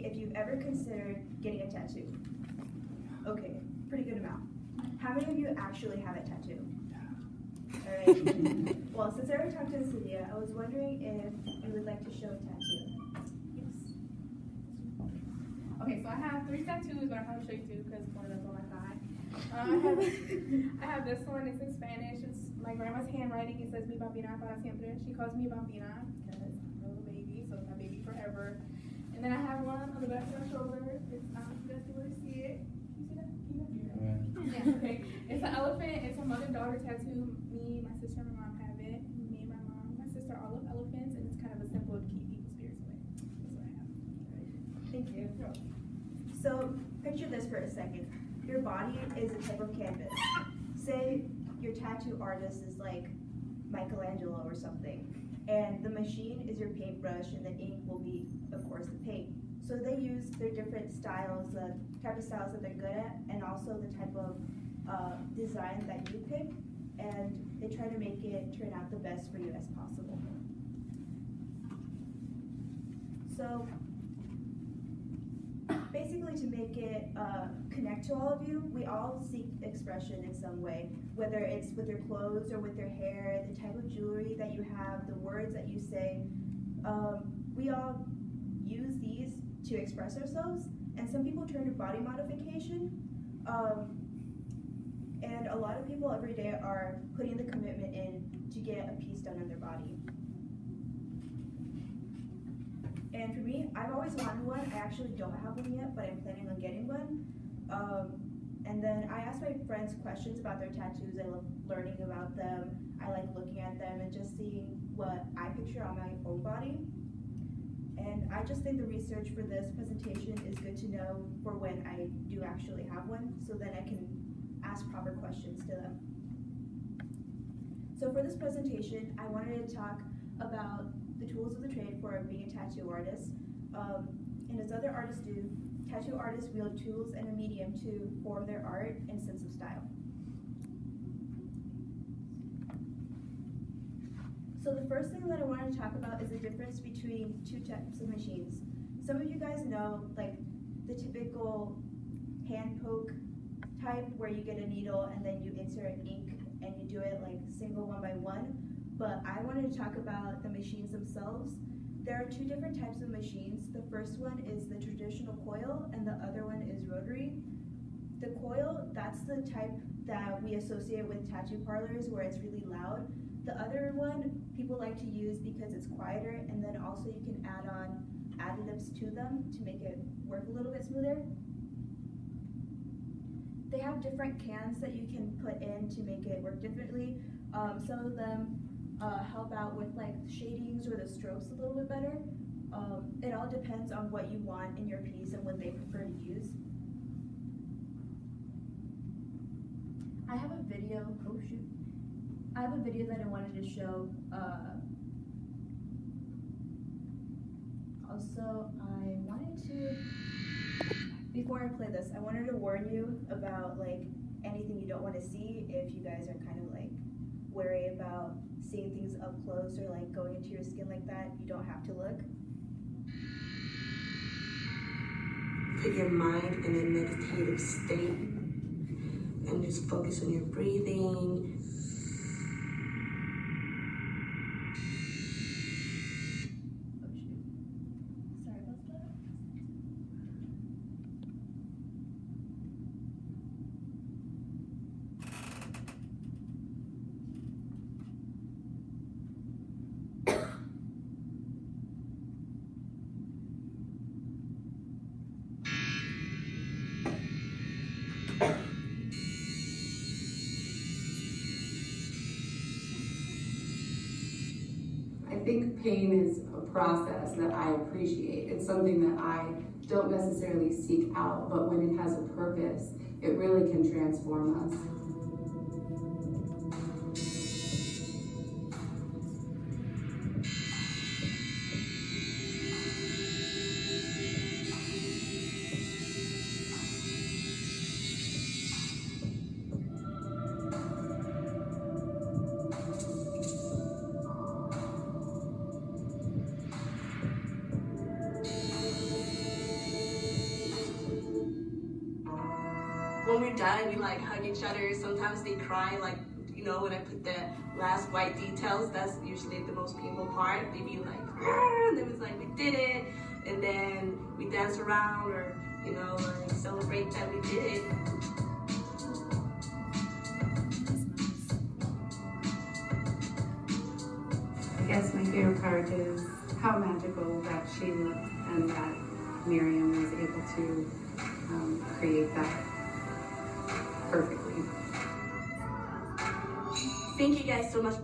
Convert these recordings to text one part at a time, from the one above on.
if you've ever considered getting a tattoo. Okay, pretty good amount. How many of you actually have a tattoo? All right. Well, since I already talked to Cynthia, I was wondering if you would like to show a tattoo. Yes. Okay, so I have 3 tattoos, but I'll probably show you 2 because one of them's on my thigh. I have this one. It's in Spanish. It's my grandma's handwriting. It says "Mi bambina para siempre." She calls me bambina because I'm a little baby, so it's my baby forever. And then I have one on the back of my shoulder. It's you guys can really see it. Can you see that? Can you see that? Yeah. Okay. It's an elephant. It's a mother-daughter tattoo. Me, my sister, and my mom have it. Me and my mom, my sister, all love elephants, and it's kind of a symbol to keep people's spirits away. That's what I have. Thank you. So picture this for a second. Your body is a type of canvas. Say your tattoo artist is like Michelangelo or something, and the machine is your paintbrush, and the ink will be, of course, the paint. So they use their different styles, the type of styles that they're good at, and also the type of design that you pick, and they try to make it turn out the best for you as possible. So basically, to make it connect to all of you, we all seek expression in some way, whether it's with your clothes or with your hair, the type of jewelry that you have, the words that you say. We all use these to express ourselves, and some people turn to body modification, and a lot of people every day are putting the commitment in to get a piece done on their body. And for me, I've always wanted one. I actually don't have one yet, but I'm planning on getting one. And then I ask my friends questions about their tattoos. I love learning about them. I like looking at them and just seeing what I picture on my own body. And I just think the research for this presentation is good to know for when I do actually have one, so then I can ask proper questions to them. So for this presentation, I wanted to talk about the tools of the trade for being a tattoo artist. And as other artists do, tattoo artists wield tools and a medium to form their art and sense of style. So the first thing that I wanted to talk about is the difference between 2 types of machines. Some of you guys know, like, the typical hand poke type where you get a needle and then you insert ink and you do it like single one by one. But I wanted to talk about the machines themselves. There are 2 different types of machines. The first one is the traditional coil, and the other one is rotary. The coil, that's the type that we associate with tattoo parlors where it's really loud. The other one people like to use because it's quieter, and then also you can add on additives to them to make it work a little bit smoother. They have different cans that you can put in to make it work differently. Some of them help out with like shadings or the strokes a little bit better. It all depends on what you want in your piece and what they prefer to use. I have a video, oh shoot. I have a video that I wanted to show. Also, I wanted to, before I play this, I wanted to warn you about like anything you don't want to see if you guys are kind of like worried about seeing things up close or like going into your skin like that. You don't have to look. Put your mind in a meditative state and just focus on your breathing. I think pain is a process that I appreciate. It's something that I don't necessarily seek out, but when it has a purpose, it really can transform us. when we're done, we like hug each other. Sometimes they cry, like, you know, when I put the last white details, that's usually the most painful part. They be like, "Arr!" And then it's like, we did it. And then we dance around or, you know, like celebrate that we did it. I guess my favorite part is how magical that Sheila and that Miriam was able to create that perfectly. Thank you guys so much.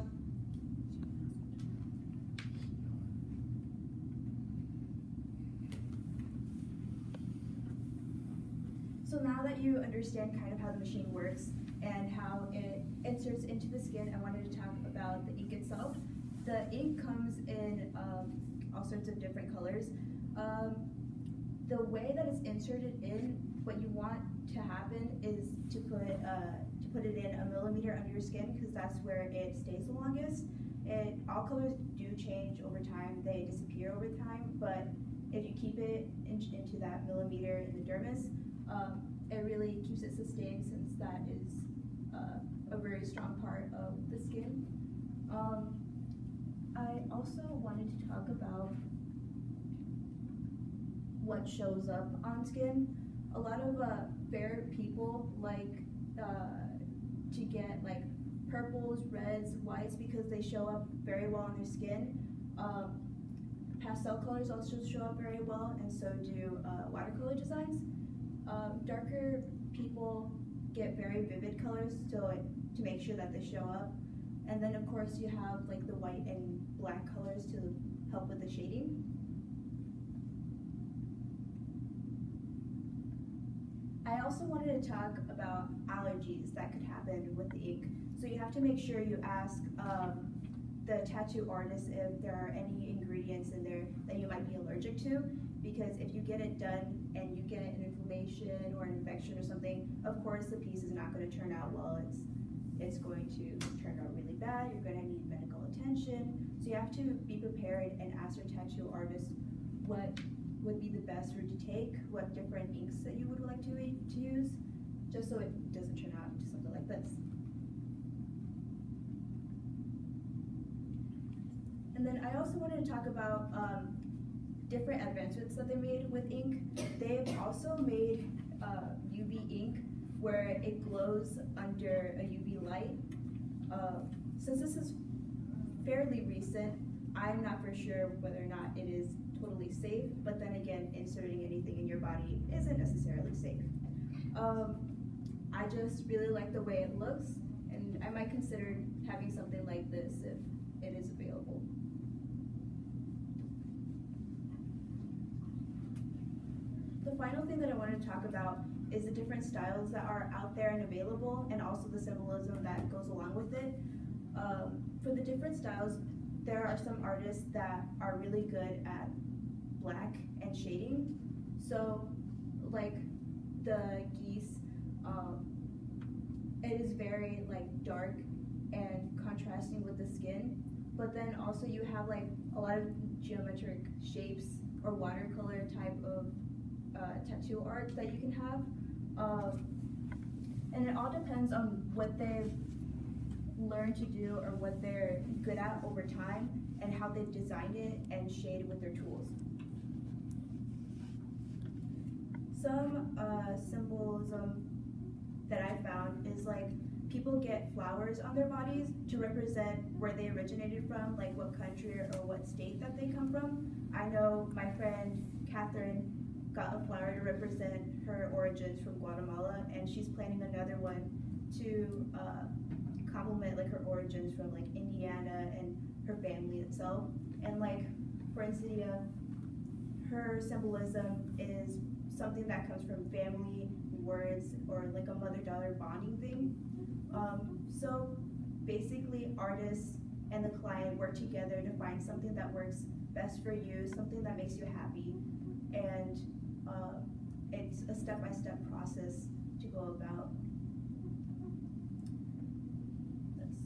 So now that you understand kind of how the machine works and how it inserts into the skin, I wanted to talk about the ink itself. The ink comes in all sorts of different colors. The way that it's inserted in, what you want to happen is to put it in 1 millimeter under your skin, because that's where it stays the longest. All colors do change over time, they disappear over time, but if you keep it into that millimeter in the dermis, it really keeps it sustained, since that is a very strong part of the skin. I also wanted to talk about what shows up on skin. A lot of fair people like to get like purples, reds, whites, because they show up very well on their skin. Pastel colors also show up very well, and so do watercolor designs. Darker people get very vivid colors to make sure that they show up. And then of course you have like the white and black colors to help with the shading. I also wanted to talk about allergies that could happen with the ink. So you have to make sure you ask the tattoo artist if there are any ingredients in there that you might be allergic to, because if you get it done and you get an inflammation or an infection or something, of course the piece is not going to turn out well. It's going to turn out really bad. You're going to need medical attention. So you have to be prepared and ask your tattoo artist what would be the best route to take, what different inks that you would like to use, just so it doesn't turn out into something like this. And then I also wanted to talk about different advancements that they made with ink. They've also made UV ink where it glows under a UV light. Since this is fairly recent, I'm not for sure whether or not it is totally safe, but then again, inserting anything in your body isn't necessarily safe. I just really like the way it looks, and I might consider having something like this if it is available. The final thing that I wanted to talk about is the different styles that are out there and available, and also the symbolism that goes along with it. For the different styles, there are some artists that are really good at black and shading. So like the geese, it is very like dark and contrasting with the skin, but then also you have like a lot of geometric shapes or watercolor type of tattoo art that you can have. And it all depends on what they've learned to do or what they're good at over time, and how they've designed it and shaded with their tools. Some symbolism that I found is like people get flowers on their bodies to represent where they originated from, like what country or what state that they come from. I know my friend Catherine got a flower to represent her origins from Guatemala, and she's planning another one to complement like her origins from like Indiana and her family itself. And like for Insidia, her symbolism is something that comes from family, words, or like a mother-daughter bonding thing. So basically artists and the client work together to find something that works best for you, something that makes you happy, and it's a step-by-step process to go about this.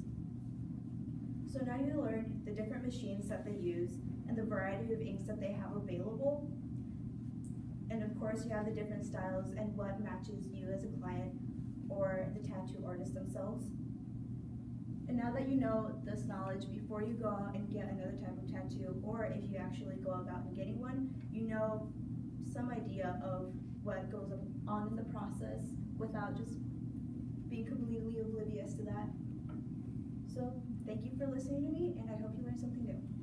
So now you learned the different machines that they use and the variety of inks that they have available. And of course you have the different styles and what matches you as a client or the tattoo artist themselves. And now that you know this knowledge, before you go out and get another type of tattoo, or if you actually go about and getting one, you know some idea of what goes on in the process without just being completely oblivious to that. So thank you for listening to me, and I hope you learned something new.